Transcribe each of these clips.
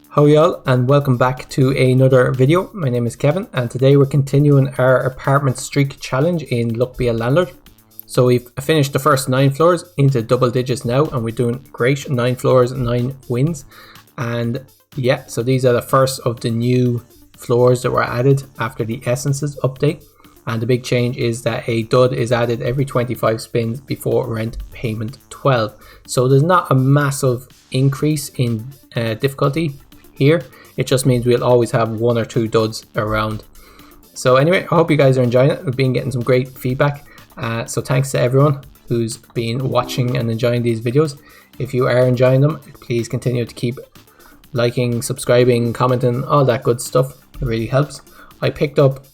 How y'all, and welcome back to another video. My name is Kevin, and today we're continuing our apartment streak challenge in Luck Be a Landlord. So we've finished the first 9 floors into double digits now, and we're doing great. 9 floors, 9 wins. And yeah, so these are the first of the new floors that were added after the Essences update. And the big change is that a dud is added every 25 spins before rent payment 12. So there's not a massive increase in difficulty here. It just means we'll always have 1 or 2 duds around. So anyway, I hope you guys are enjoying it. We've been getting some great feedback. So thanks to everyone who's been watching and enjoying these videos. If you are enjoying them, please continue to keep liking, subscribing, commenting, all that good stuff. It really helps. I picked up,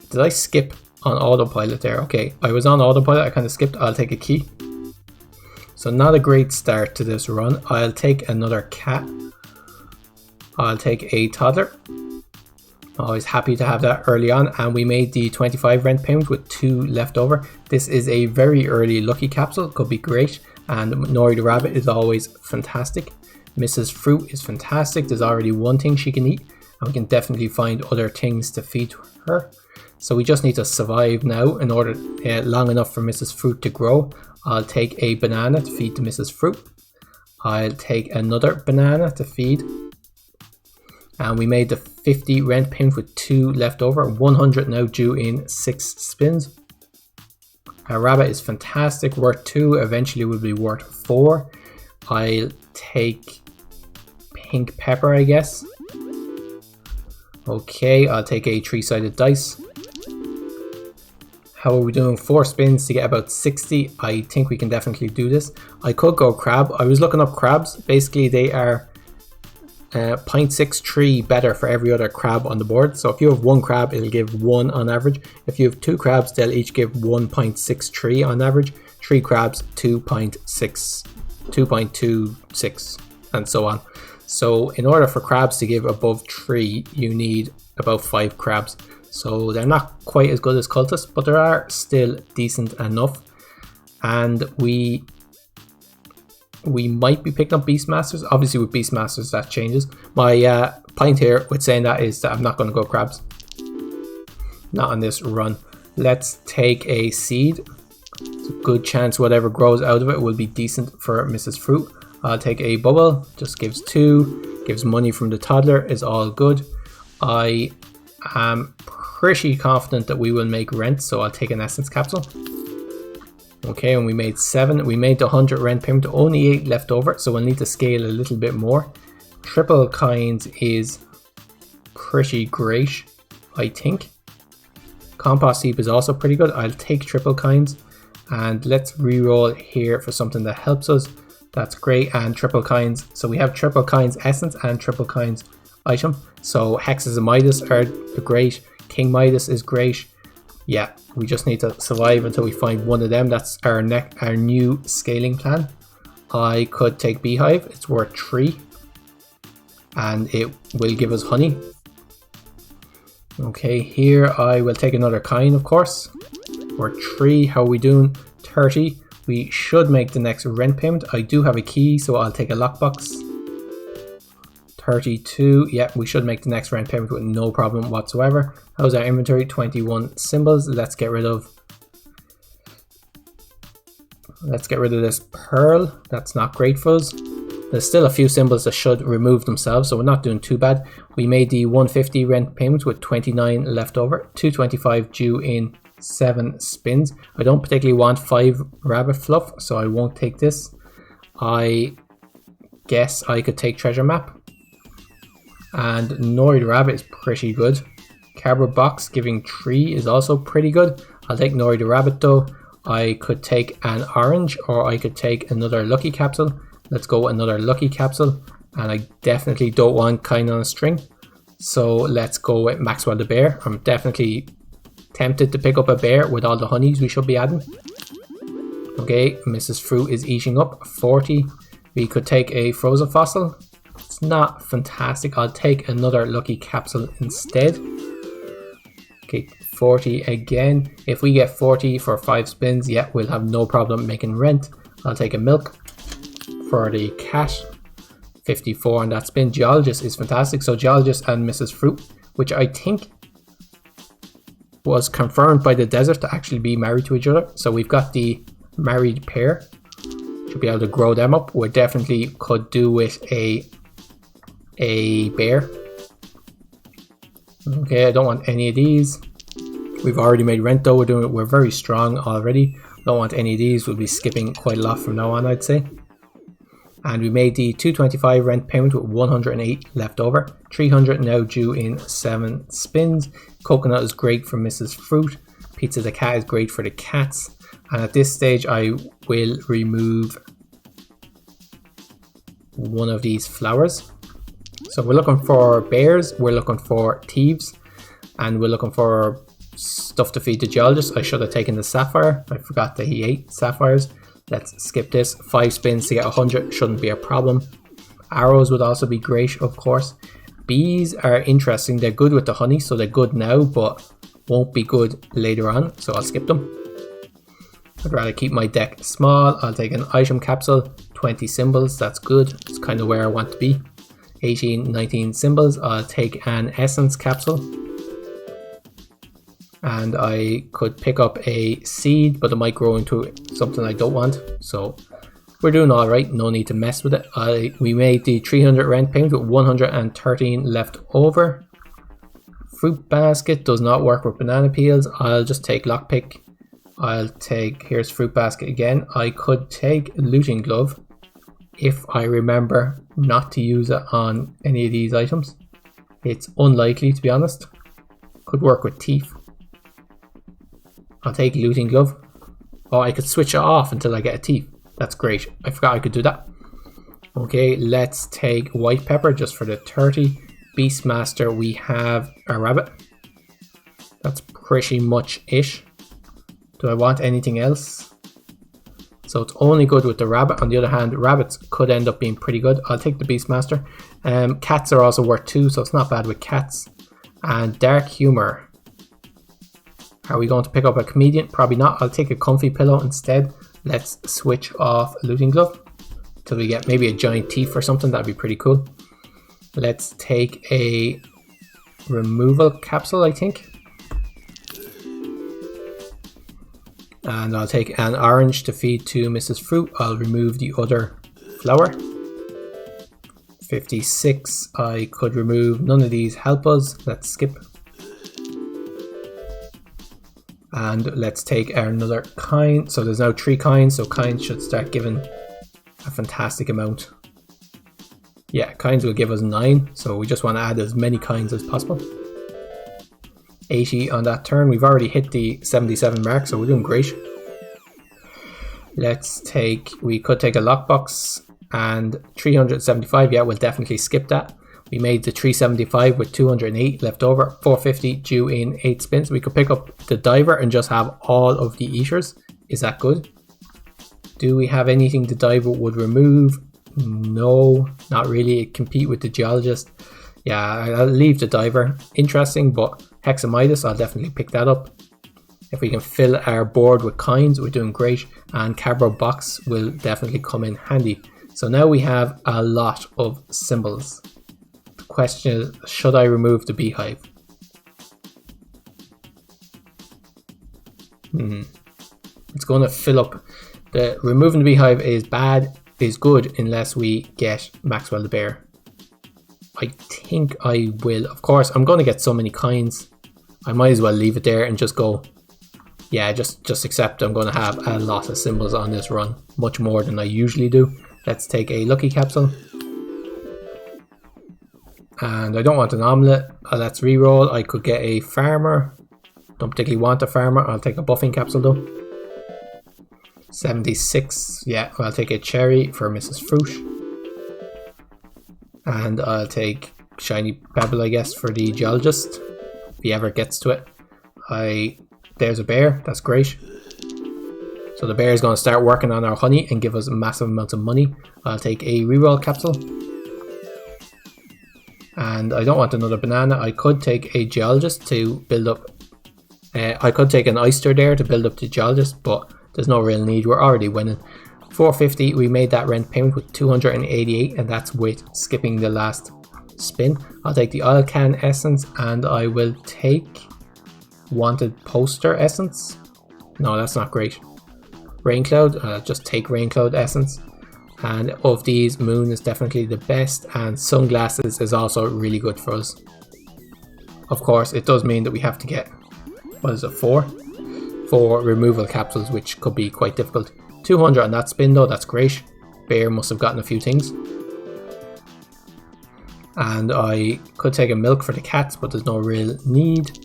did I skip on autopilot there? Okay, I was on autopilot, I kind of skipped. I'll take a key. So not a great start to this run. I'll take another cat. I'll take a toddler. Always happy to have that early on. And we made the 25 rent payment with 2 left over. This is a very early lucky capsule, could be great. And Nori the rabbit is always fantastic. Mrs. Fruit is fantastic. There's already 1 thing she can eat, and we can definitely find other things to feed her. So we just need to survive now in order long enough for Mrs. Fruit to grow. I'll take a banana to feed to Mrs. Fruit. I'll take another banana to feed. And we made the 50 rent payment with 2 left over. 100 now due in 6 spins. Our rabbit is fantastic, worth 2. Eventually will be worth 4. I'll take pink pepper, I guess. Okay, I'll take a 3-sided dice. How are we doing? 4 spins to get about 60. I think we can definitely do this. I could go crab. I was looking up crabs. Basically, they are 0.63 better for every other crab on the board. So if you have 1 crab, it'll give 1 on average. If you have 2 crabs, they'll each give 1.63 on average. 3 crabs, 2.26, and so on. So in order for crabs to give above 3, you need about 5 crabs. So they're not quite as good as cultists, but they are still decent enough. And we might be picking up Beastmasters. Obviously with Beastmasters that changes. My point here with saying that is that I'm not going to go crabs. Not on this run. Let's take a seed. It's a good chance whatever grows out of it will be decent for Mrs. Fruit. I'll take a bubble. Just gives 2. Gives money from the toddler. Is all good. I am pretty confident that we will make rent. So I'll take an essence capsule. Okay, and we made 7. We made the 100 rent payment, only 8 left over, so we'll need to scale a little bit more. Triple coins is pretty great, I think. Compost heap is also pretty good. I'll take triple coins, and let's reroll here for something that helps us. That's great, and triple coins. So we have triple coins essence and triple coins item. So hexes and Midas are great. King Midas is great. Yeah, we just need to survive until we find one of them. That's our new scaling plan. I could take Beehive. It's worth 3. And it will give us honey. Okay, here I will take another coin, of course. Worth 3. How are we doing? 30. We should make the next rent payment. I do have a key, so I'll take a lockbox. 32. Yeah, we should make the next rent payment with no problem whatsoever. How's our inventory? 21 symbols. Let's get rid of this pearl. That's not great for us. There's still a few symbols that should remove themselves, so we're not doing too bad. We made the 150 rent payment with 29 left over. 225 due in 7 spins. I don't particularly want 5 rabbit fluff, so I won't take this. I guess I could take treasure map. And Nori the rabbit is pretty good. Cardboard box giving 3 is also pretty good. I'll take Nori the rabbit though. I could take an orange, or I could take another lucky capsule. Let's go another lucky capsule. And I definitely don't want kind on a string. So let's go with Maxwell the bear. I'm definitely tempted to pick up a bear with all the honeys we should be adding. Okay, Mrs. Fruit is eating up 40. We could take a frozen fossil. It's not fantastic. I'll take another lucky capsule instead. Okay, 40 again. If we get 40 for 5 spins, yeah, we'll have no problem making rent. I'll take a milk for the cat. 54 on that spin. Geologist is fantastic. So Geologist and Mrs. Fruit, which I think was confirmed by the desert to actually be married to each other. So we've got the married pair. Should be able to grow them up. We definitely could do with a bear. Okay, I don't want any of these. We've already made rent though. We're very strong already. Don't want any of these. We'll be skipping quite a lot from now on, I'd say. And we made the 225 rent payment with 108 left over. 300 now due in 7 spins. Coconut is great for Mrs. Fruit. Pizza the cat is great for the cats. And at this stage I will remove one of these flowers. So we're looking for bears, we're looking for thieves, and we're looking for stuff to feed the geologist. I should have taken the sapphire. I forgot that he ate sapphires. Let's skip this. 5 spins to get 100 shouldn't be a problem. Arrows would also be great, of course. Bees are interesting. They're good with the honey, so they're good now, but won't be good later on, so I'll skip them. I'd rather keep my deck small. I'll take an item capsule, 20 symbols, that's good. It's kind of where I want to be. 18, 19 symbols. I'll take an essence capsule. And I could pick up a seed, but it might grow into something I don't want. So we're doing all right. No need to mess with it. We made the 300 rent payment with 113 left over. Fruit basket does not work with banana peels. I'll just take lockpick. I'll take, here's fruit basket again. I could take looting glove if I remember not to use it on any of these items. It's unlikely, to be honest. Could work with thief. I'll take looting glove. Oh, I could switch it off until I get a thief. That's great. I forgot I could do that. Okay, let's take white pepper just for the 30. Beastmaster, we have a rabbit. That's pretty much it. Do I want anything else? So it's only good with the rabbit. On the other hand, rabbits could end up being pretty good. I'll take the Beastmaster. Cats are also worth 2, so it's not bad with cats. And dark humor. Are we going to pick up a comedian? Probably not. I'll take a comfy pillow instead. Let's switch off looting glove till we get maybe a giant thief or something. That'd be pretty cool. Let's take a removal capsule, I think. And I'll take an orange to feed to Mrs. Fruit. I'll remove the other flower. 56. I could remove none of these help us. Let's skip. And let's take another kind. So there's now 3 kinds, so kinds should start giving a fantastic amount. Yeah, kinds will give us 9, so we just want to add as many kinds as possible. 80 on that turn. We've already hit the 77 mark, so we're doing great. Let's take, we could take a lockbox and 375. Yeah, we'll definitely skip that. We made the 375 with 208 left over, 450 due in 8 spins. We could pick up the diver and just have all of the eaters. Is that good? Do we have anything the diver would remove? No, not really. It compete with the geologist. Yeah, I'll leave the diver. Interesting, but Hexamitis, I'll definitely pick that up. If we can fill our board with kinds, we're doing great. And cardboard box will definitely come in handy. So now we have a lot of symbols. Question is, should I remove the beehive? It's going to fill up. The removing the beehive is good unless we get Maxwell the bear. I think I will. Of course, I'm going to get so many kinds. I might as well leave it there and just go. Yeah, just accept I'm going to have a lot of symbols on this run, much more than I usually do. Let's take a lucky capsule. And I don't want an omelette. Let's reroll. I could get a farmer. Don't particularly want a farmer. I'll take a buffing capsule though. 76. Yeah, I'll take a cherry for Mrs. Fruit. And I'll take shiny pebble, I guess, for the geologist, if he ever gets to it. There's a bear. That's great. So the bear is going to start working on our honey and give us massive amounts of money. I'll take a reroll capsule. And I don't want another banana. I could take a geologist to build up. I could take an oyster there to build up the geologist, but there's no real need. We're already winning. 450, we made that rent payment with 288, and that's with skipping the last spin. I'll take the oil can essence, and I will take wanted poster essence. No, that's not great. Rain cloud, just take rain cloud essence. And of these, moon is definitely the best, and sunglasses is also really good for us. Of course, it does mean that we have to get, what is it, 4 removal capsules, which could be quite difficult. 200 on that spin though, that's great. Bear must have gotten a few things. And I could take a milk for the cats, but there's no real need.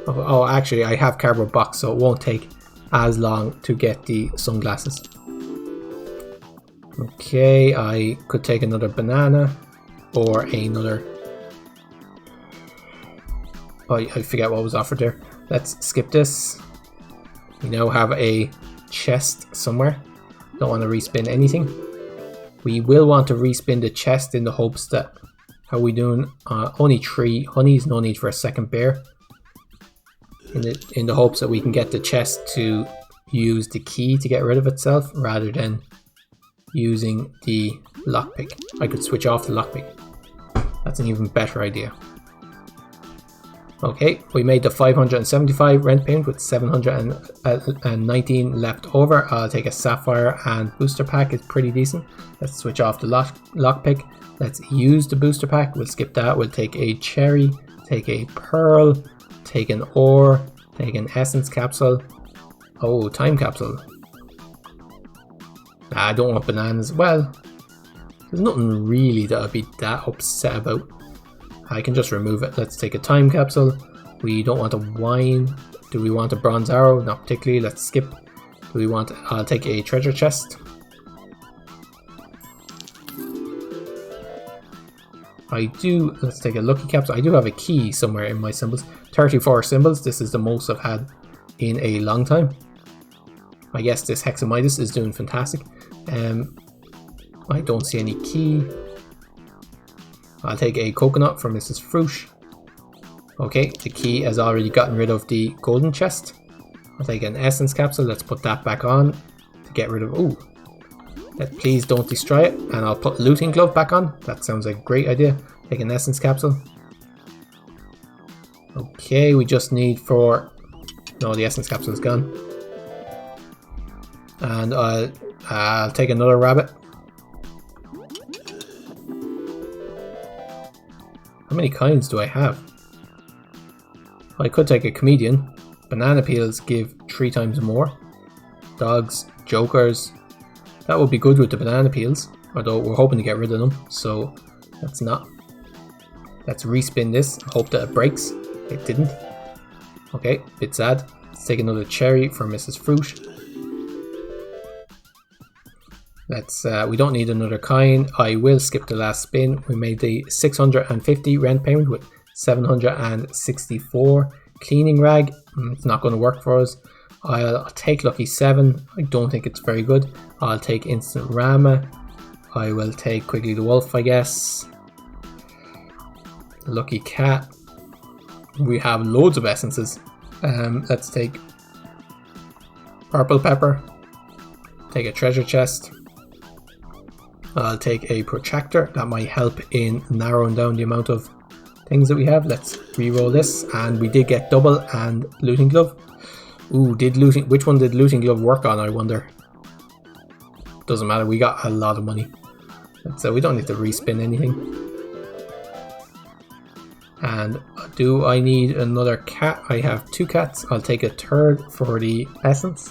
Oh, actually I have cardboard box, so it won't take as long to get the sunglasses. Okay, I could take another banana or another... Oh, I forget what was offered there. Let's skip this. We now have a chest somewhere. Don't want to respin anything. We will want to respin the chest in the hopes that... How are we doing? Only 3 honeys, no need for a second bear. In the hopes that we can get the chest to use the key to get rid of itself rather than using the lockpick. I could switch off the lockpick. That's an even better idea. Okay, we made the 575 rent payment with 719 left over. I'll take a sapphire, and booster pack is pretty decent. Let's switch off the lockpick. Let's use the booster pack. We'll skip that. We'll take a cherry, take a pearl, take an ore, take an essence capsule. Oh, time capsule. Nah, I don't want bananas. Well, there's nothing really that I'd be that upset about. I can just remove it. Let's take a time capsule. We don't want a wine. Do we want a bronze arrow? Not particularly. Let's skip. Do we want... I'll take a treasure chest. I do... Let's take a lucky capsule. I do have a key somewhere in my symbols. 34 symbols. This is the most I've had in a long time. I guess this Hexamitis is doing fantastic. I don't see any key. I'll take a coconut from Mrs. Fruit. Okay, the key has already gotten rid of the golden chest. I'll take an essence capsule. Let's put that back on to get rid of... Ooh. Please don't destroy it. And I'll put looting glove back on. That sounds like a great idea. Take an essence capsule. Okay, we just need for... No, the essence capsule is gone. And I'll take another rabbit. How many kinds do I have? I could take a comedian. Banana peels give 3 times more. Dogs, jokers. That would be good with the banana peels, although we're hoping to get rid of them, so let's not. Let's respin this, hope that it breaks. It didn't. Okay, bit sad. Let's take another cherry for Mrs. Fruit. Let's, we don't need another kind. I will skip the last spin. We made the 650 rent payment with 764. Cleaning rag, it's not going to work for us. I'll take lucky 7. I don't think it's very good. I'll take instant rama. I will take Quigley the wolf, I guess. Lucky cat. We have loads of essences. Let's take purple pepper. Take a treasure chest. I'll take a protractor. That might help in narrowing down the amount of things that we have. Let's re-roll this, and we did get double and looting glove. Ooh, which one did looting glove work on, I wonder? Doesn't matter, we got a lot of money. So we don't need to respin anything. And do I need another cat? I have 2 cats. I'll take a third for the essence.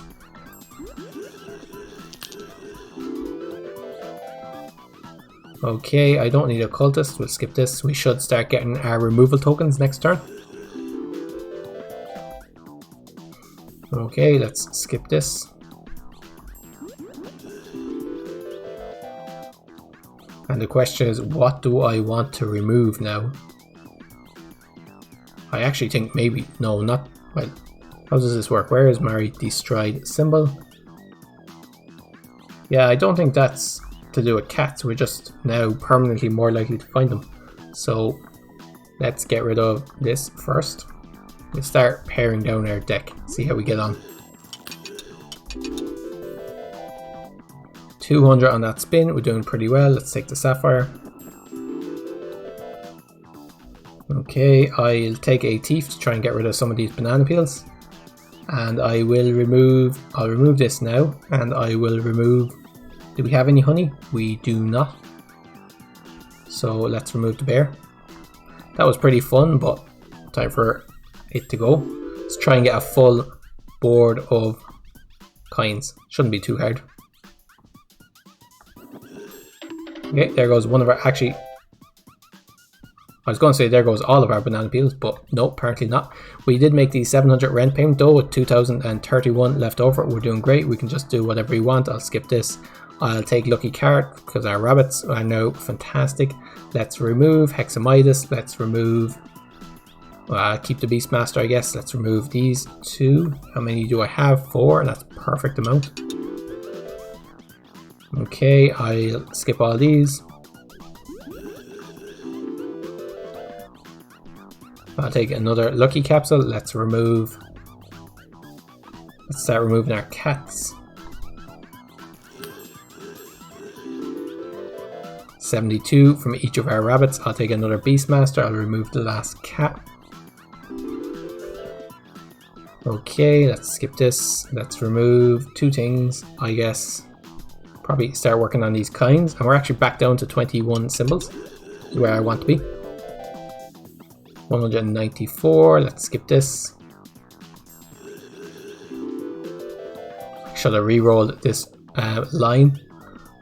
Okay, I don't need a cultist. We'll skip this. We should start getting our removal tokens next turn. Okay, let's skip this. And the question is, what do I want to remove now? I actually think maybe... No, not... Well, how does this work? Where is Mary destroyed symbol? Yeah, I don't think that's to do with cats. We're just now permanently more likely to find them. So let's get rid of this first. We'll start paring down our deck, see how we get on. 200 on that spin. We're doing pretty well. Let's take the sapphire. Okay, I'll take a thief to try and get rid of some of these banana peels. And I'll remove this now, and I will remove, do we have any honey? We do not. So let's remove the bear. That was pretty fun, but time for it to go. Let's try and get a full board of coins. Shouldn't be too hard. Okay, there goes one of our, actually, I was going to say there goes all of our banana peels, but no, apparently not. We did make the 700 rent payment though, with 2031 left over. We're doing great. We can just do whatever we want. I'll skip this. I'll take lucky carrot because our rabbits are now fantastic. Let's remove Hexamidas. Let's remove, keep the Beastmaster, I guess. Let's remove these two. How many do I have? 4, and that's perfect amount. Okay, I'll skip all these. I'll take another lucky capsule. Let's start removing our cats. 72 from each of our rabbits. I'll take another Beastmaster. I'll remove the last cat. Okay, let's skip this. Let's remove 2 things, I guess. Probably start working on these kinds. And we're actually back down to 21 symbols, where I want to be. 194, let's skip this. Should have re-rolled this line.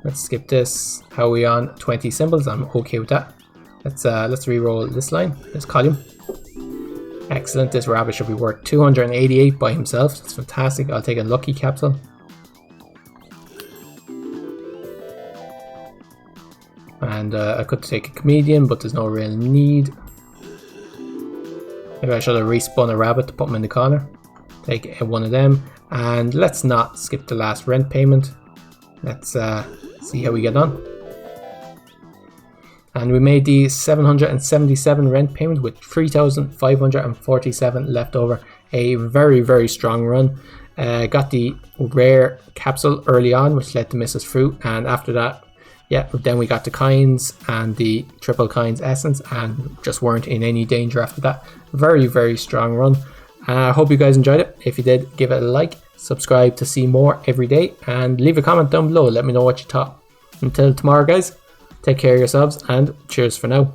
Let's skip this. How are we on? 20 symbols, I'm okay with that. Let's re-roll this line, this column. Excellent, this rabbit should be worth 288 by himself. That's fantastic. I'll take a lucky capsule. And I could take a comedian, but there's no real need. Maybe I should have respun a rabbit to put him in the corner. Take one of them. And let's not skip the last rent payment. Let's see how we get on. And we made the 777 rent payment with 3,547 left over. A very, very strong run. Got the rare capsule early on, which led to Mrs. Fruit. And after that, yeah, then we got the coins and the triple coins essence and just weren't in any danger after that. Very, very strong run. I hope you guys enjoyed it. If you did, give it a like, subscribe to see more every day, and leave a comment down below. Let me know what you thought. Until tomorrow, guys, take care of yourselves and cheers for now.